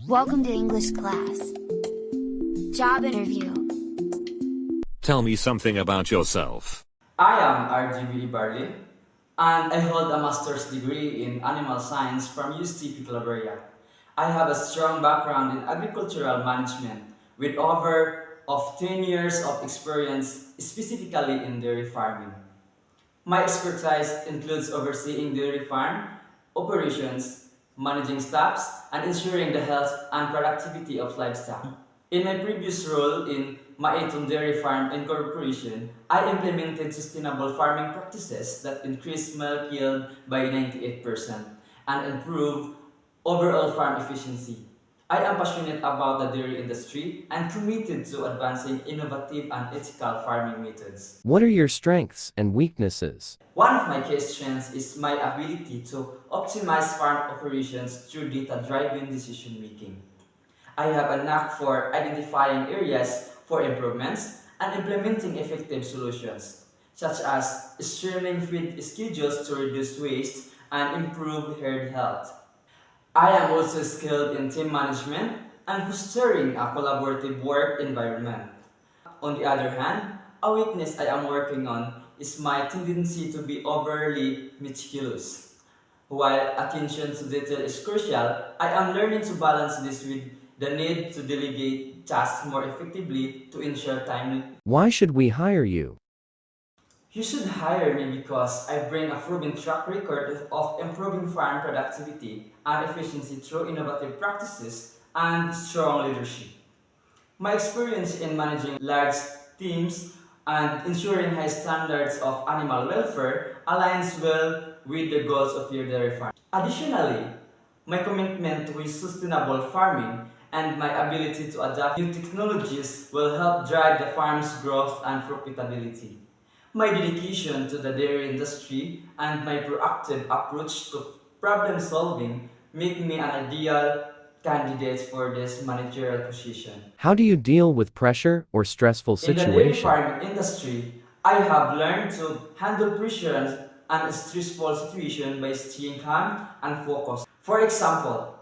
Welcome to English class. Job interview. Tell me something about yourself. I am RGB Barley, and I hold a master's degree in animal science from UST Calabria. I have a strong background in agricultural management with over of 10 years of experience specifically in dairy farming. My expertise includes overseeing dairy farm operations, managing staffs, and ensuring the health and productivity of livestock. In my previous role in Maiton Dairy Farm Incorporation, I implemented sustainable farming practices that increased milk yield by 98% and improved overall farm efficiency. I am passionate about the dairy industry and committed to advancing innovative and ethical farming methods. What are your strengths and weaknesses? One of my key strengths is my ability to optimize farm operations through data-driven decision making. I have a knack for identifying areas for improvements and implementing effective solutions, such as streaming feed schedules to reduce waste and improve herd health. I am also skilled in team management and fostering a collaborative work environment. On the other hand, a weakness I am working on is my tendency to be overly meticulous. While attention to detail is crucial, I am learning to balance this with the need to delegate tasks more effectively to ensure timely. Why should we hire you? You should hire me because I bring a proven track record of improving farm productivity and efficiency through innovative practices and strong leadership. My experience in managing large teams and ensuring high standards of animal welfare aligns well with the goals of your dairy farm. Additionally, my commitment to sustainable farming and my ability to adapt new technologies will help drive the farm's growth and profitability. My dedication to the dairy industry and my proactive approach to problem solving make me an ideal candidate for this managerial position. How do you deal with pressure or stressful In the dairy situation? farming industry, I have learned to handle pressure and stressful situations by staying calm and focused. For example,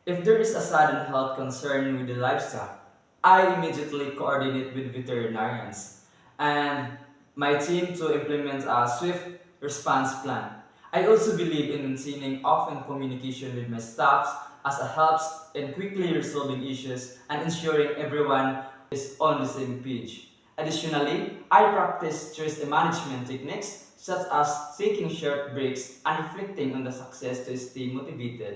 if there is a sudden health concern with the livestock, I immediately coordinate with veterinarians and my team to implement a swift response plan. I also believe in maintaining open communication with my staff as it helps in quickly resolving issues and ensuring everyone is on the same page. Additionally, I practice stress management techniques such as taking short breaks and reflecting on the success to stay motivated.